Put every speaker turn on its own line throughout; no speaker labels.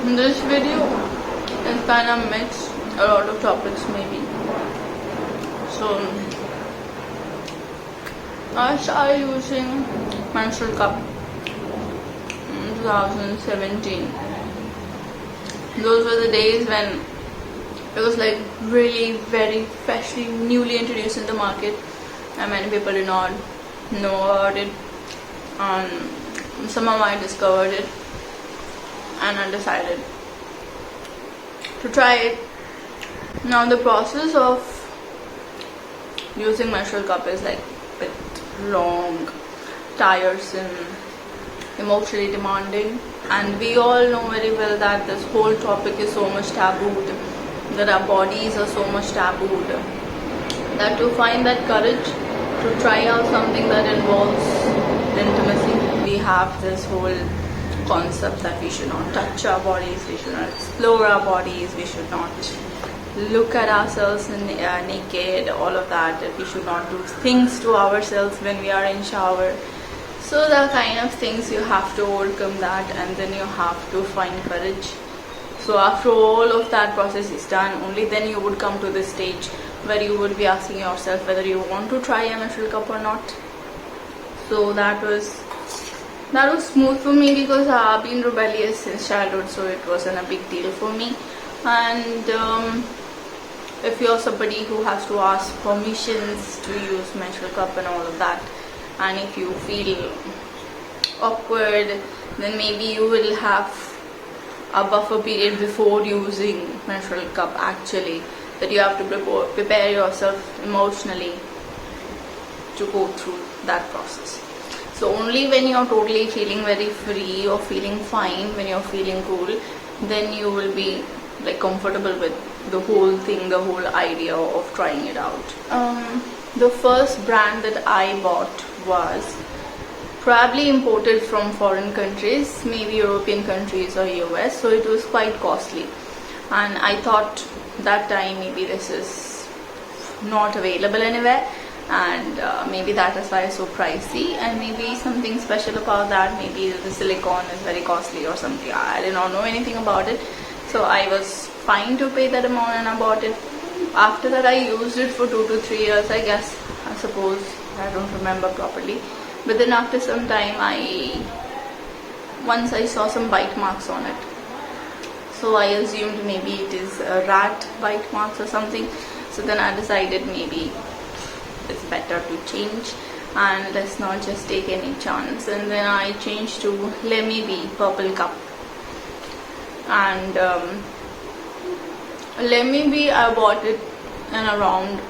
This video is kind of mixed, a lot of topics maybe. So I started using menstrual cup in 2017. Those were the days when it was like really very freshly, newly introduced in the market, and many people did not know about it. Somehow I discovered it and I decided to try it. Now the process of using menstrual cup is like a bit long, tiresome, emotionally demanding, and we all know very well that this whole topic is so much tabooed, that our bodies are so much tabooed, that to find that courage to try out something that involves intimacy, we have this whole concept that we should not touch our bodies, we should not explore our bodies, we should not look at ourselves naked, all of that we should not do things to ourselves when we are in shower. So the kind of things you have to overcome that, and then you have to find courage. So after all of that process is done, only then you would come to this stage where you would be asking yourself whether you want to try a menstrual cup or not. So that was smooth for me because I have been rebellious since childhood, so it wasn't a big deal for me. And if you're somebody who has to ask permissions to use menstrual cup and all of that, and if you feel awkward, then maybe you will have a buffer period before using menstrual cup, actually, that you have to prepare yourself emotionally to go through that process. So only when you're totally feeling very free or feeling fine, when you're feeling cool, then you will be like comfortable with the whole thing, the whole idea of trying it out. The first brand that I bought was probably imported from foreign countries, maybe European countries or US, so it was quite costly, and I thought that time maybe this is not available anywhere, and maybe that is why it's so pricey, and maybe something special about that, maybe the silicone is very costly or something. I did not know anything about it, so I was fine to pay that amount and I bought it. After that I used it for 2 to 3 years, I guess, I suppose, I don't remember properly. But then after some time once I saw some bite marks on it, so I assumed maybe it is a rat bite marks or something. So then I decided maybe it's better to change and let's not just take any chance, and then I changed to Lemme purple cup. And Lemme I bought it in around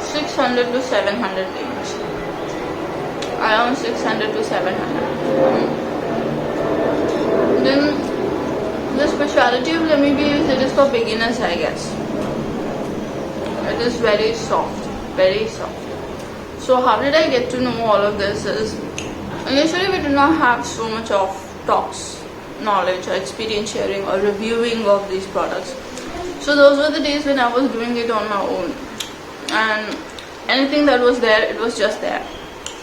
600 to 700 range, around 600 to 700. Then the speciality of Lemme is it is for beginners, I guess. It is very soft, very soft. So how did I get to know all of this is, initially we did not have so much of talks, knowledge or experience sharing or reviewing of these products. So those were the days when I was doing it on my own, and anything that was there, it was just there.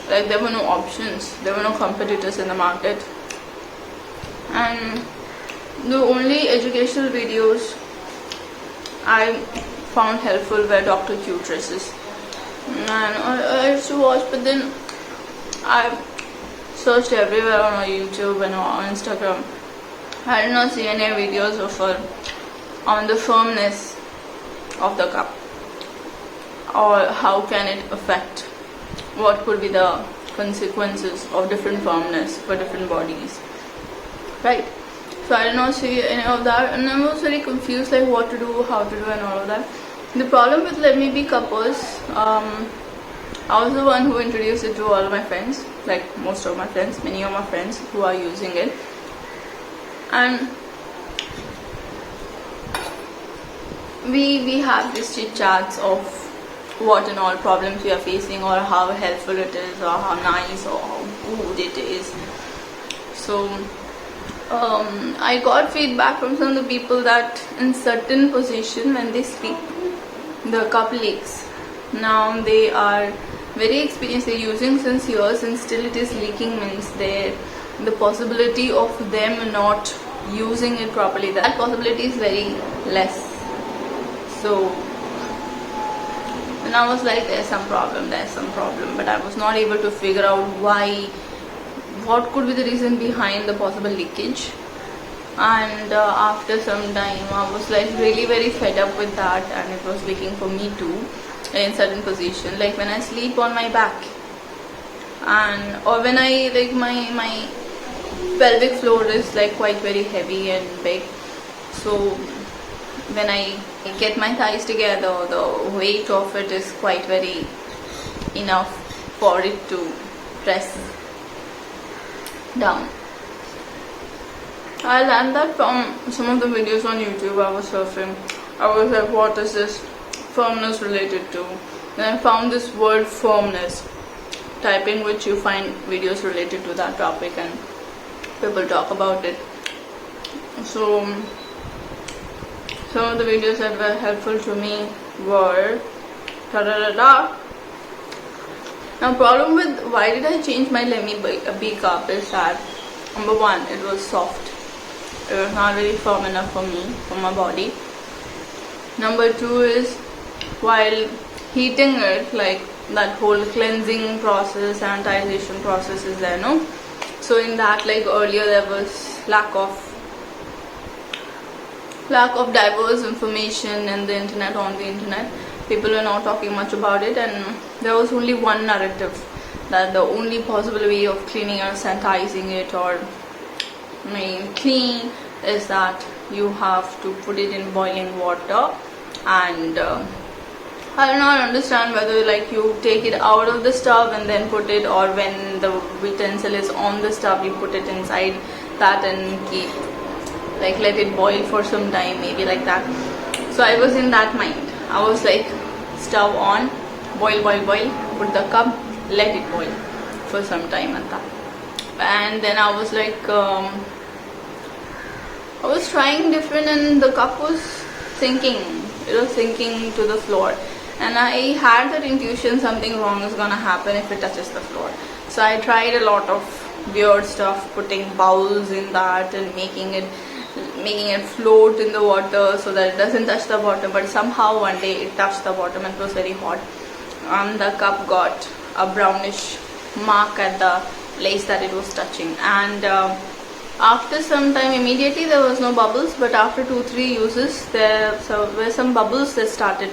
Like there were no options, there were no competitors in the market, and the only educational videos I found helpful were Dr. Q dresses, and I used to watch, but then I searched everywhere on YouTube and on Instagram. I did not see any videos of her on the firmness of the cup, or how can it affect, what could be the consequences of different firmness for different bodies, right? So I did not see any of that, and I was very confused, like what to do, how to do, and all of that. The problem with Lemme cup was, I was the one who introduced it to all of my friends, like most of my friends, many of my friends who are using it, and we have these chit chats of what and all problems we are facing, or how helpful it is, or how nice or how good it is. So I got feedback from some of the people that in certain position when they sleep, the cup leaks. Now they are very experienced, they're using since years and still it is leaking, means the possibility of them not using it properly, that possibility is very less. So and I was like, there's some problem, but I was not able to figure out what could be the reason behind the possible leakage. And after some time I was like really very fed up with that, and it was leaking for me too in certain position, like when I sleep on my back, and or when I like my pelvic floor is like quite very heavy and big, so when I get my thighs together, the weight of it is quite very enough for it to press down. I learned that from some of the videos on YouTube I was surfing. I was like, what is this firmness related to? Then I found this word firmness, typing which you find videos related to that topic and people talk about it. So some of the videos that were helpful to me were Now problem with why did I change my Lemme B cup is that number one, it was soft. It was not very firm enough for me, for my body. Number two is while heating it, like that whole cleansing process, sanitization process is there, no? So in that, like earlier there was lack of diverse information on the internet. People were not talking much about it, and there was only one narrative that the only possible way of cleaning or sanitizing it or clean is that you have to put it in boiling water, and I do not understand whether like you take it out of the stove and then put it, or when the utensil is on the stove you put it inside that and keep like let it boil for some time, maybe like that. So I was in that mind. I was like, stove on, boil, put the cup, let it boil for some time and that. And then I was like, I was trying different, and the cup was sinking. It was sinking to the floor, and I had that intuition something wrong is gonna happen if it touches the floor. So I tried a lot of weird stuff, putting bowls in that and making it float in the water so that it doesn't touch the bottom, but somehow one day it touched the bottom and it was very hot. The cup got a brownish mark at the place that it was touching, and after some time immediately there was no bubbles, but after 2-3 uses there were some bubbles that started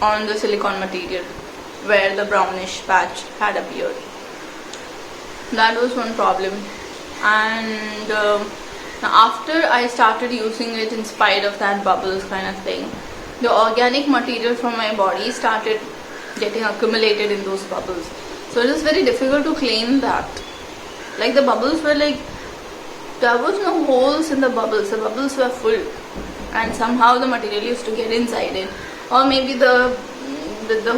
on the silicone material where the brownish patch had appeared. That was one problem. And after I started using it in spite of that bubbles kind of thing, the organic material from my body started getting accumulated in those bubbles. So it is very difficult to clean that. Like the bubbles were like, there was no holes in the bubbles were full, and somehow the material used to get inside it, or maybe the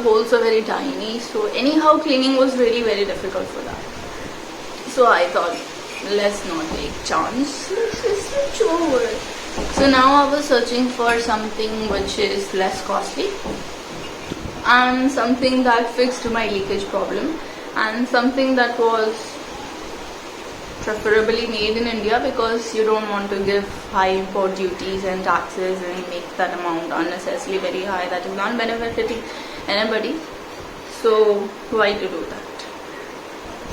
holes were very tiny. So anyhow cleaning was really very difficult for that. So I thought, let's not take chance, let's just switch over. So now I was searching for something which is less costly and something that fixed my leakage problem, and something that was preferably made in India, because you don't want to give high import duties and taxes and make that amount unnecessarily very high. That is not benefiting anybody. So why to do that?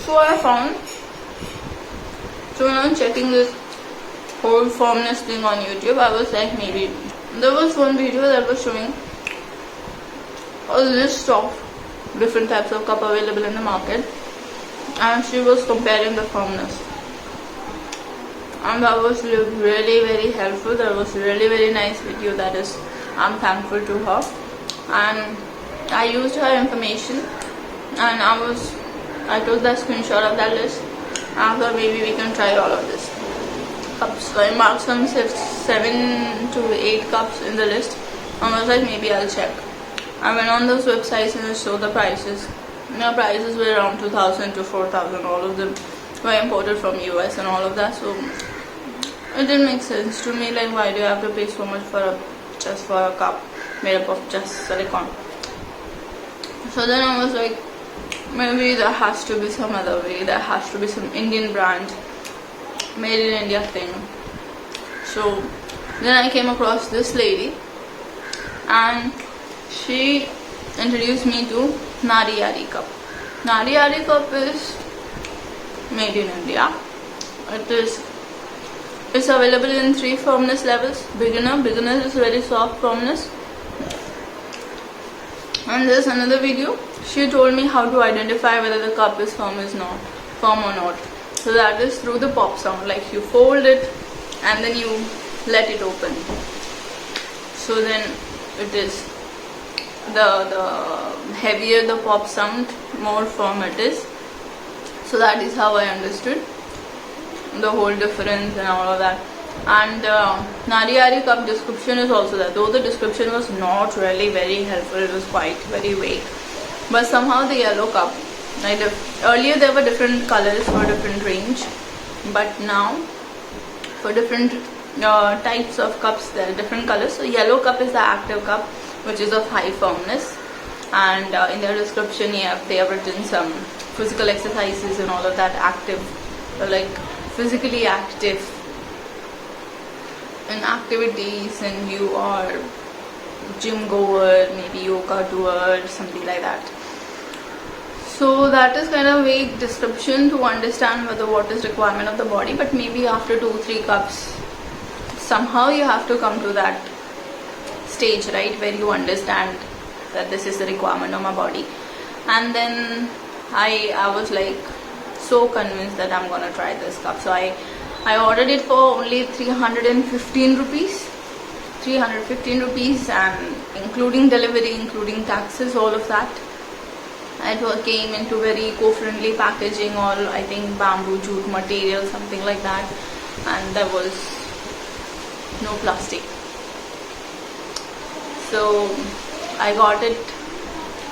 So I found, so when I was checking this whole firmness thing on YouTube, I was like, maybe there was one video that was showing a list of different types of cup available in the market, and she was comparing the firmness, and that was really very helpful. That was really very nice video. That is, I'm thankful to her, and I used her information, and I took the screenshot of that list. I thought maybe we can try all of this cups. So I marked some 7 to 8 cups in the list, and I was like, maybe I'll check. I went on those websites and I saw the prices. The prices were around 2,000 to 4,000. All of them were imported from US and all of that. So it didn't make sense to me. Like, why do you have to pay so much just for a cup made up of just silicone? So then I was like, maybe there has to be some other way, there has to be some Indian brand, made in India thing. So then I came across this lady and she introduced me to Naari Yaari cup. Naari Yaari cup is made in India. It's available in 3 firmness levels. Beginner is very soft firmness. And there's another video. She told me how to identify whether the cup is firm or not. So that is through the pop sound. Like you fold it and then you let it open. So then it is the heavier the pop sound, more firm it is. So that is how I understood the whole difference and all of that. And Naari Yaari cup description is also there, though the description was not really very helpful. It was quite very vague. But somehow the yellow cup, earlier there were different colors for different range, but now for different types of cups there are different colors. So yellow cup is the active cup, which is of high firmness, and in their description they have written some physical exercises and all of that, active, like physically active in activities, and you are gym goer, maybe yoga doer, something like that. So that is kind of vague description to understand whether what is requirement of the body, but maybe after 2-3 cups somehow you have to come to that stage, right, where you understand that this is the requirement of my body. And then I was like so convinced that I'm gonna try this cup. So I ordered it for only 315 rupees. 315 rupees, and including delivery, including taxes, all of that. It came into very eco-friendly packaging, all I think bamboo jute material, something like that, and there was no plastic. So I got it,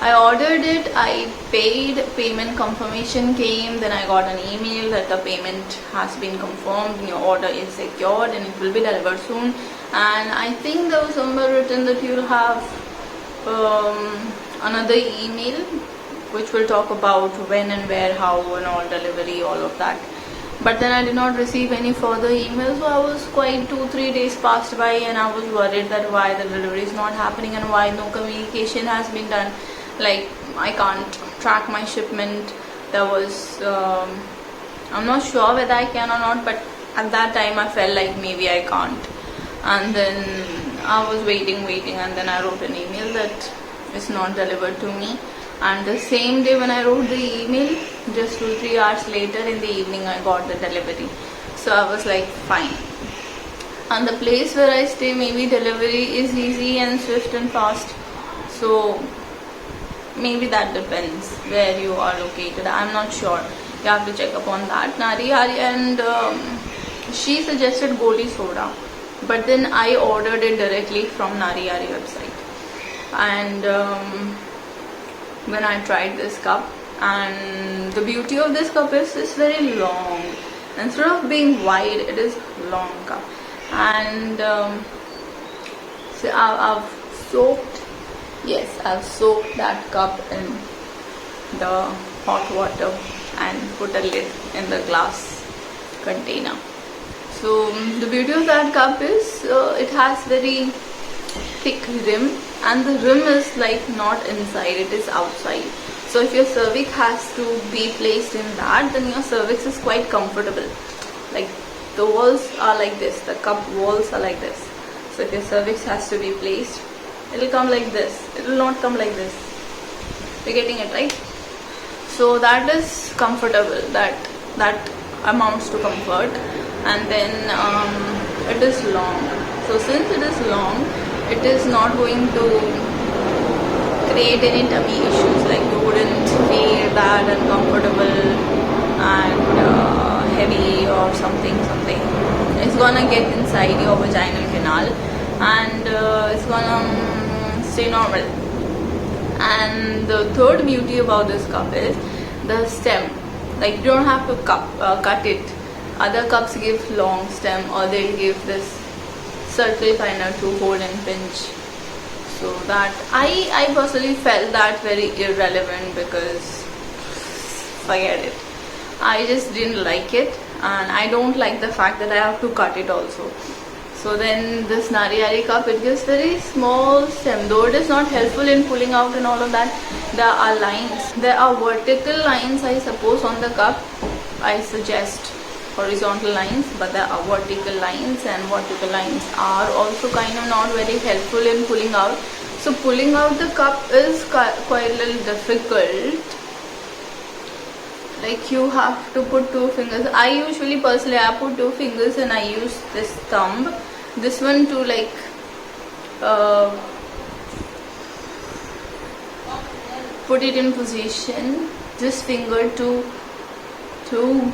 I ordered it, I paid, payment confirmation came, then I got an email that the payment has been confirmed, your order is secured and it will be delivered soon. And I think there was somewhere written that you will have another email which will talk about when and where, how and all, delivery, all of that. But then I did not receive any further emails, so I was quite 2-3 days passed by, and I was worried that why the delivery is not happening and why no communication has been done. Like I can't track my shipment. There was I'm not sure whether I can or not, but at that time I felt like maybe I can't. And then I was waiting, and then I wrote an email that it's not delivered to me. And the same day when I wrote the email, just 2-3 hours later in the evening, I got the delivery. So I was like, fine. And the place where I stay, maybe delivery is easy and swift and fast. So maybe that depends where you are located. I'm not sure. You have to check upon that. Naari Yaari, and she suggested Goli soda, but then I ordered it directly from Naari Yaari website. And when I tried this cup, and the beauty of this cup is it's very long. Instead of being wide, it is long cup. And so I've soaked that cup in the hot water and put a lid in the glass container. So the beauty of that cup is it has very thick rim, and the rim is like not inside, it is outside. So if your cervix has to be placed in that, then your cervix is quite comfortable. Like the walls are like this, the cup walls are like this. So if your cervix has to be placed, it will come like this, it will not come like this. You're getting it, right? So that is comfortable, that amounts to comfort. And then it is long. So since it is long, it is not going to create any tummy issues, like you wouldn't feel that uncomfortable and heavy or something. It's gonna get inside your vaginal canal, and it's gonna stay normal. And the third beauty about this cup is the stem. Like you don't have to cut it. Other cups give long stem, or they'll give this circle kind of to hold and pinch. So that I personally felt that very irrelevant, because forget it. I just didn't like it, and I don't like the fact that I have to cut it also. So then this Naari Yaari cup, it gives very small stem, though it is not helpful in pulling out and all of that. There are lines, there are vertical lines I suppose on the cup. I suggest horizontal lines, but there are vertical lines, and vertical lines are also kind of not very helpful in pulling out. So pulling out the cup is quite a little difficult. Like you have to put 2 fingers. I usually personally I put 2 fingers and I use this thumb, this one, to like put it in position, this finger to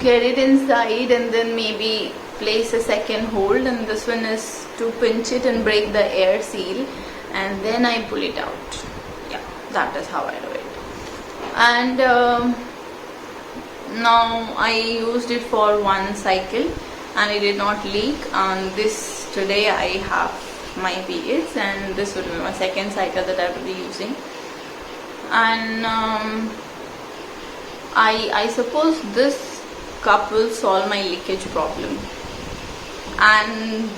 get it inside, and then maybe place a second hold, and this one is to pinch it and break the air seal, and then I pull it out. Yeah, that is how I do it. And now I used it for 1 cycle and it did not leak, and this today I have my periods, and this will be my 2nd cycle that I will be using. And I suppose this cup will solve my leakage problem. And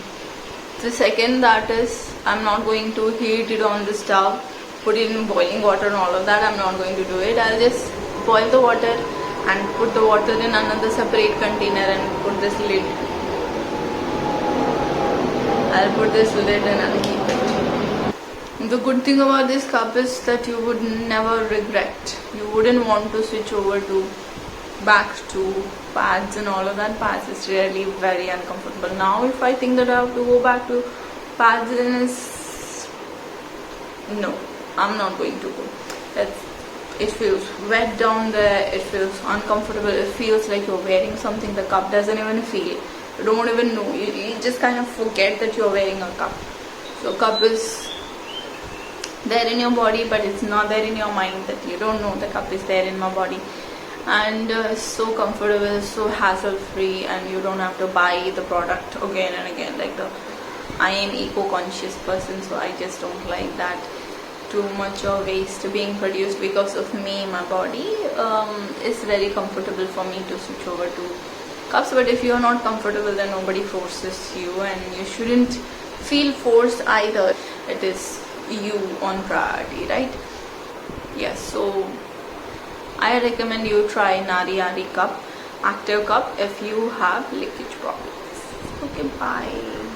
the second, that is, I'm not going to heat it on the stove, put it in boiling water and all of that. I'm not going to do it. I'll just boil the water and put the water in another separate container and put this lid. I'll put this lid and I'll keep it. The good thing about this cup is that you would never regret. You wouldn't want to switch over to back to pads and all of that. Pads is really very uncomfortable. Now if I think that I have to go back to pads, then it's no, I'm not going to go. It feels wet down there, it feels uncomfortable, it feels like you're wearing something the cup doesn't even feel. You don't even know, you just kind of forget that you're wearing a cup. So cup is there in your body, but it's not there in your mind, that you don't know the cup is there in my body. And it's so comfortable, so hassle free, and you don't have to buy the product again and again. Like I am eco-conscious person, so I just don't like that too much of waste being produced because of me. My body is very comfortable for me to switch over to cups. But if you're not comfortable, then nobody forces you, and you shouldn't feel forced either. It is you on priority, right? Yes, so I recommend you try Naari Yaari cup, active cup, if you have leakage problems. Okay, bye.